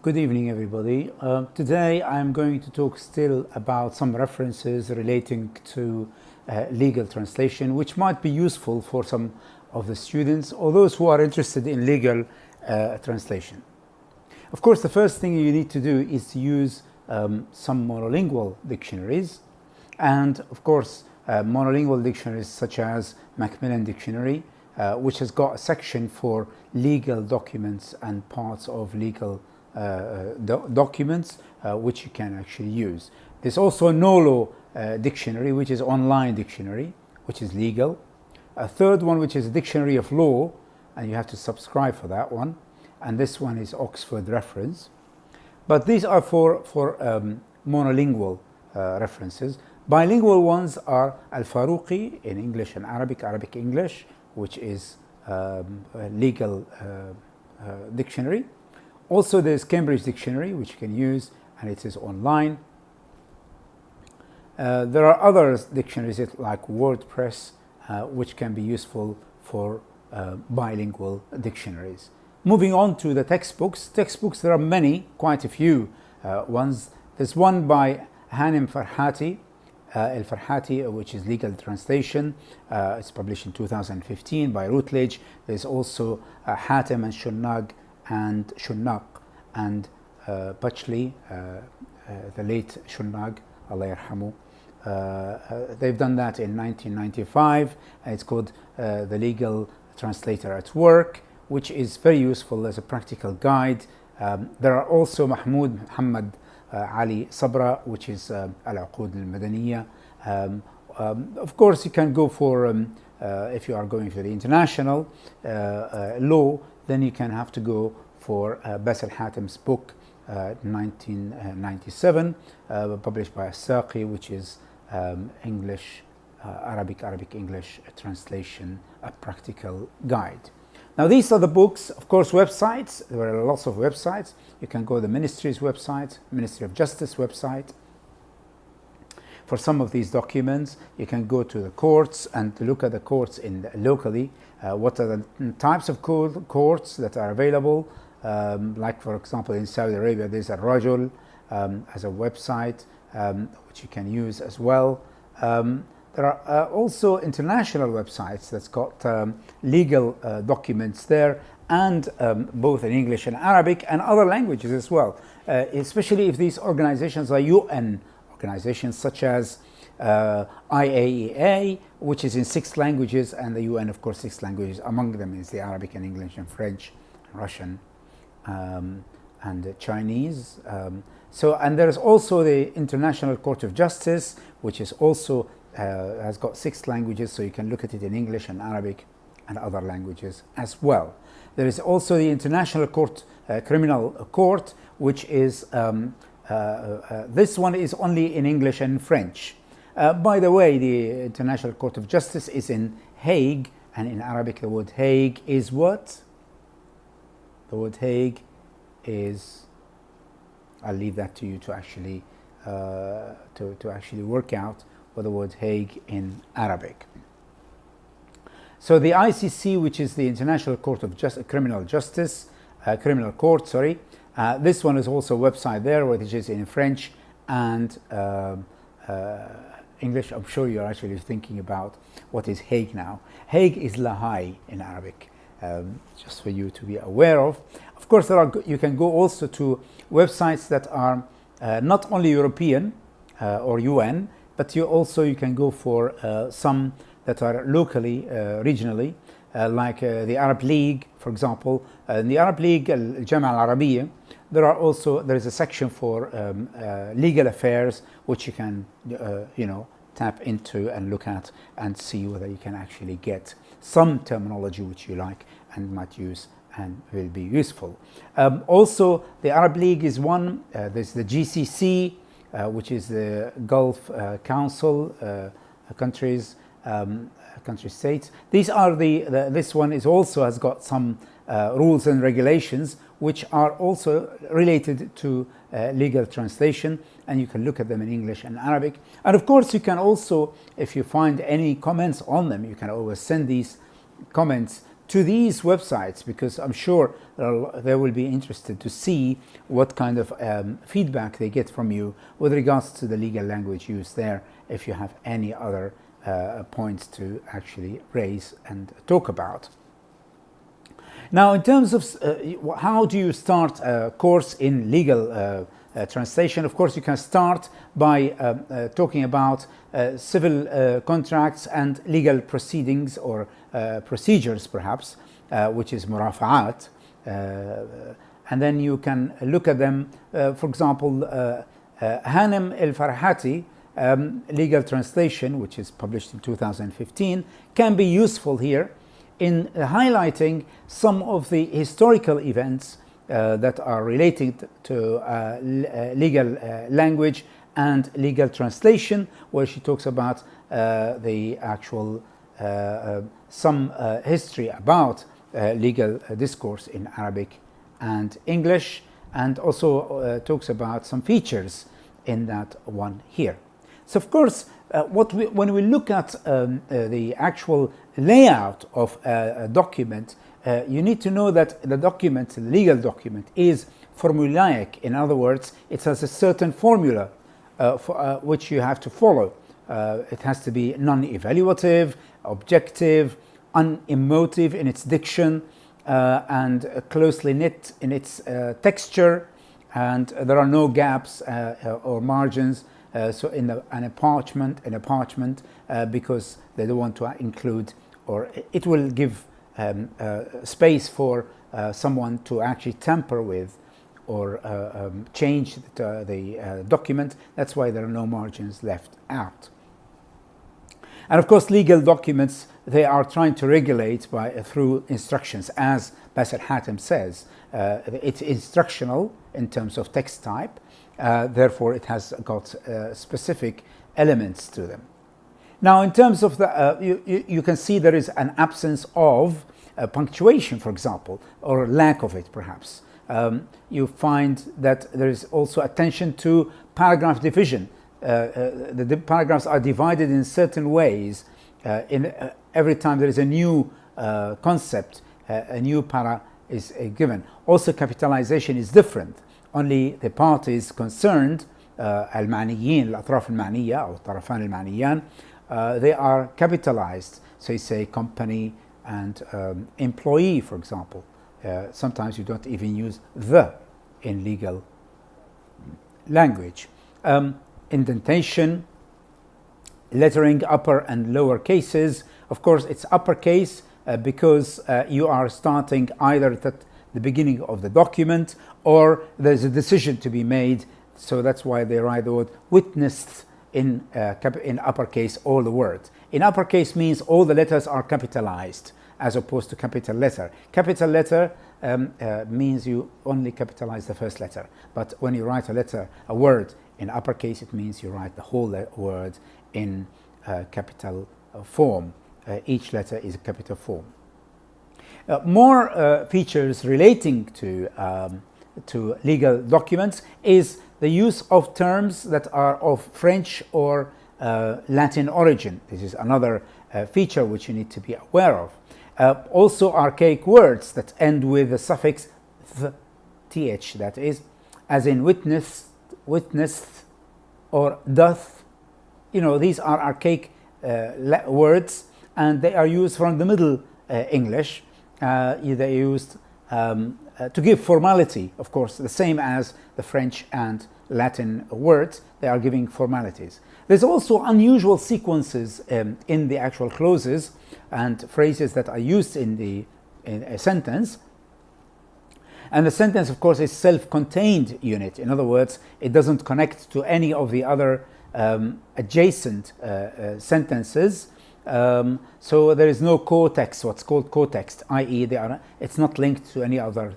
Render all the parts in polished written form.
Good evening, everybody. Today I'm going to talk still about some references relating to legal translation, which might be useful for some of the students or those who are interested in legal translation. Of course, the first thing you need to do is to use some monolingual dictionaries. And of course, monolingual dictionaries such as Macmillan Dictionary, which has got a section for legal documents and parts of legal documents which you can actually use. There's also Nolo dictionary, which is online dictionary, which is legal. A third one, which is a dictionary of law, and you have to subscribe for that one. And this one is Oxford Reference. But these are for monolingual references. Bilingual ones are Al-Faruqi in English and Arabic, Arabic English, which is a legal dictionary. Also, there's Cambridge Dictionary, which you can use, and it is online. There are other dictionaries like WordPress, which can be useful for bilingual dictionaries. Moving on to the textbooks. Textbooks, there are many, quite a few ones. There's one by Hanem Farhati, Al-Farhati, which is legal translation. It's published in 2015 by Routledge. There's also Hatem and Shunnaq and Pachli, the late Shunnaq, Allah yarhamu. They've done that in 1995. It's called The Legal Translator at Work, which is very useful as a practical guide. There are also Muhammad Ali Sabra, which is Al-Uqud Al-Madaniya. Of course, you can go for, if you are going for the international law, then you can have to go for Basel Hatem's book, 1997, published by As-Saqi, which is English, Arabic English translation, a practical guide. Now, these are the books. Of course, websites. There are lots of websites. You can go to the ministry's website, Ministry of Justice website. For some of these documents, you can go to the courts and look at the courts locally. What are the types of courts that are available? Like, for example, in Saudi Arabia, there's Al-Rajul as a website, which you can use as well. There are also international websites that's got legal documents there, and both in English and Arabic and other languages as well, especially if these organizations are UN organizations such as IAEA, which is in 6 languages, and the UN, of course, 6 languages. Among them is the Arabic and English and French, and Russian, and Chinese. And there is also the International Court of Justice, which is also has got 6 languages, so you can look at it in English and Arabic and other languages as well. There is also the International Court, Criminal Court, which is this one is only in English and French. By the way, the International Court of Justice is in Hague, and in Arabic the word Hague is what? The word Hague is, I'll leave that to you to actually work out what the word Hague in Arabic. So the ICC, which is the International Court of Criminal Justice, Criminal Court, sorry. This one is also a website there, which is in French and English. I'm sure you're actually thinking about what is Hague now. Hague is La Haye in Arabic, just for you to be aware of. Of course, you can go also to websites that are not only European or UN, but you can go for some that are locally, regionally, like the Arab League, for example. In the Arab League, Al-Jama Al-Arabiya, there is a section for legal affairs, which you can, tap into and look at and see whether you can actually get some terminology which you like and might use and will be useful. Also, the Arab League is one. There's the GCC, which is the Gulf Council countries, country states. These are this one is also has got some rules and regulations which are also related to legal translation, and you can look at them in English and Arabic. And of course, you can also, if you find any comments on them, you can always send these comments to these websites, because I'm sure they will be interested to see what kind of feedback they get from you with regards to the legal language used there, if you have any other points to actually raise and talk about. Now, in terms of how do you start a course in legal translation, of course, you can start by talking about civil contracts and legal proceedings or procedures, perhaps, which is murafa'at. And then you can look at them. For example, Hanem El-Farhati, legal translation, which is published in 2015, can be useful here in highlighting some of the historical events that are related to legal language and legal translation, where she talks about the actual some history about legal discourse in Arabic and English, and also talks about some features in that one here. So, of course, when we look at the actual layout of a document, you need to know that the document, the legal document, is formulaic. In other words, it has a certain formula which you have to follow. It has to be non-evaluative, objective, unemotive in its diction, and closely knit in its texture, and there are no gaps or margins. So in a parchment, because they don't want to include, or it will give space for someone to actually tamper with or change the document. That's why there are no margins left out. And of course, legal documents, they are trying to regulate through instructions, as Basir Hatem says. It's instructional in terms of text type. Therefore, it has got specific elements to them. Now, in terms of the, you can see there is an absence of punctuation, for example, or lack of it, perhaps. You find that there is also attention to paragraph division. The paragraphs are divided in certain ways. Every time there is a new concept, a new para is given. Also, capitalization is different. Only the parties concerned, المعنيين, الأطراف المعنية أو الطرفان المعنيان, they are capitalized. So you say company and employee, for example. Sometimes you don't even use the in legal language. Indentation, lettering, upper and lower cases. Of course, it's uppercase because you are starting either at the beginning of the document, or there's a decision to be made. So that's why they write the word witnessed in uppercase, all the words. In uppercase means all the letters are capitalized, as opposed to capital letter. Capital letter means you only capitalize the first letter. But when you write a word in uppercase, it means you write the whole word in capital form. Each letter is a capital form. More features relating to legal documents is the use of terms that are of French or Latin origin. This is another feature which you need to be aware of. Also, archaic words that end with the suffix th, that is, as in witnessed, or doth. You know, these are archaic words, and they are used from the Middle English. They used to give formality, of course, the same as the French and Latin words. They are giving formalities. There's also unusual sequences in the actual clauses and phrases that are used in a sentence. And the sentence, of course, is self-contained unit. In other words, it doesn't connect to any of the other adjacent sentences. So there is no co-text, what's called co-text, i.e. it's not linked to any other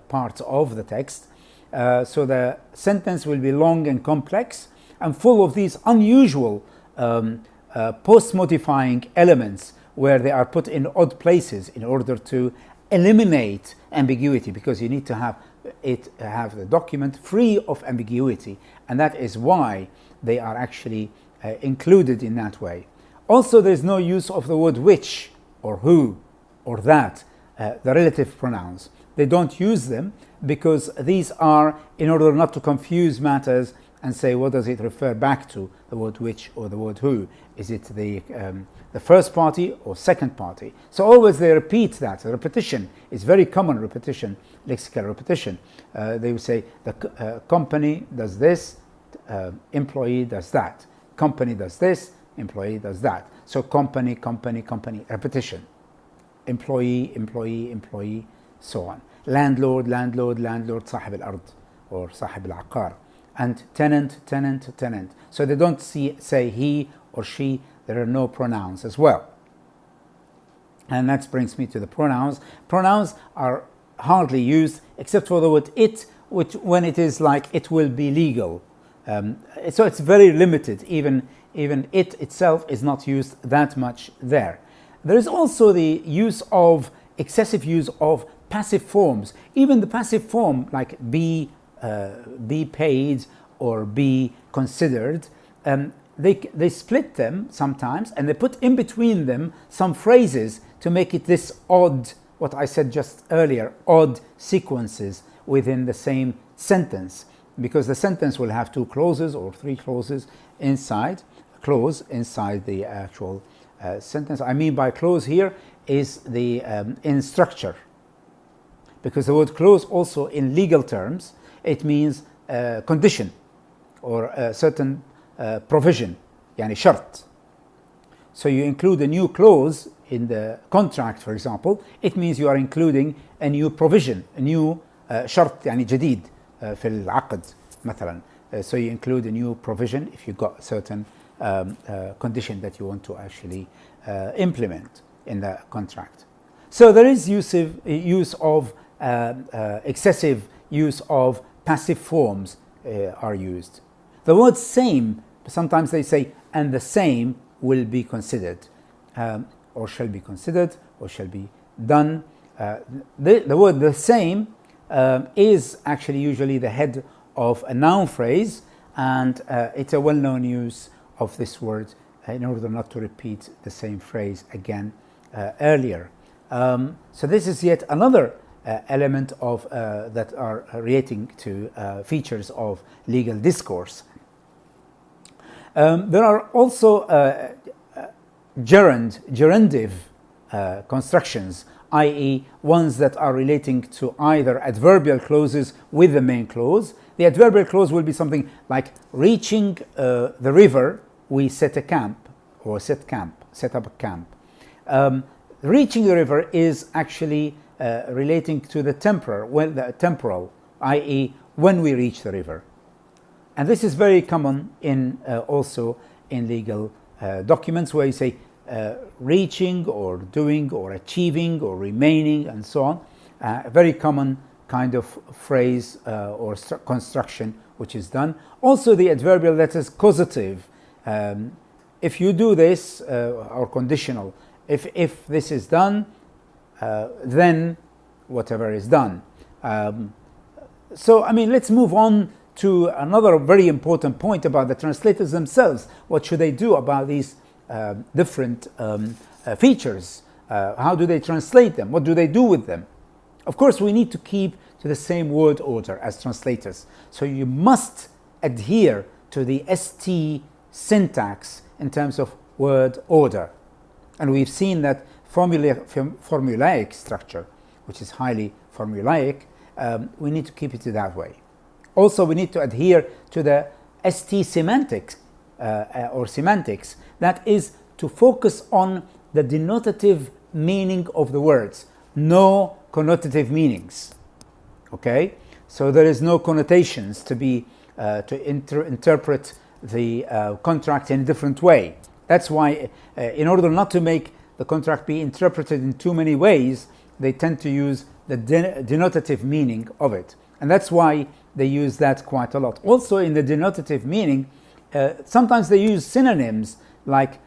parts of the text. So the sentence will be long and complex and full of these unusual post-modifying elements where they are put in odd places in order to eliminate ambiguity, because you need to have the document free of ambiguity, and that is why they are actually included in that way. Also, there's no use of the word which or who or that. the relative pronouns. They don't use them because these are in order not to confuse matters and say what does it refer back to, the word which or the word who. Is it the first party or second party? So always they repeat that. The repetition is very common repetition, lexical repetition. They would say the company does this, employee does that. Company does this, employee does that. So company, company, company, repetition. Employee, employee, employee, so on. Landlord, landlord, landlord, صاحب الأرض or صاحب العقار. And tenant, tenant, tenant. So they don't say he or she. There are no pronouns as well. And that brings me to the pronouns. Pronouns are hardly used except for the word it, which when it is like it will be legal. So it's very limited. Even it itself is not used that much there. There is also the excessive use of passive forms. Even the passive form like be paid or be considered, they split them sometimes and they put in between them some phrases to make it this odd, what I said just earlier, odd sequences within the same sentence, because the sentence will have two clauses or three clauses inside the actual sentence. I mean by clause here is the in structure, because the word clause also in legal terms it means condition or a certain provision, يعني شرط. So you include a new clause in the contract, for example, it means you are including a new provision, a new شرط يعني جديد في العقد مثلا. So you include a new provision if you got a certain condition that you want to actually implement in the contract. So there is excessive use of passive forms are used. The word same, sometimes they say, and the same will be considered, or shall be considered, or shall be done. The word the same is actually usually the head of a noun phrase, and it's a well-known use of this word in order not to repeat the same phrase again earlier. So this is yet another element of that are relating to features of legal discourse. There are also gerundive constructions, i.e. ones that are relating to either adverbial clauses with the main clause. The adverbial clause will be something like reaching the river, we set a camp or set up a camp. Reaching the river is actually relating to the temporal, i.e. when we reach the river. And this is very common in also in legal documents where you say reaching or doing or achieving or remaining and so on. A very common kind of phrase or construction which is done. Also the adverbial that is causative. If you do this, or conditional, if this is done, then whatever is done. So I mean, let's move on to another very important point about the translators themselves. What should they do about these different features? How do they translate them? What do they do with them? Of course, we need to keep to the same word order as translators. So you must adhere to the ST syntax in terms of word order. And we've seen that formulaic structure, which is highly formulaic, we need to keep it that way. Also, we need to adhere to the ST semantics or semantics, that is to focus on the denotative meaning of the words, no connotative meanings. Okay, so there is no connotations to be interpret the contract in a different way. That's why, in order not to make the contract be interpreted in too many ways, they tend to use the denotative meaning of it, and that's why they use that quite a lot. Also, in the denotative meaning, sometimes they use synonyms like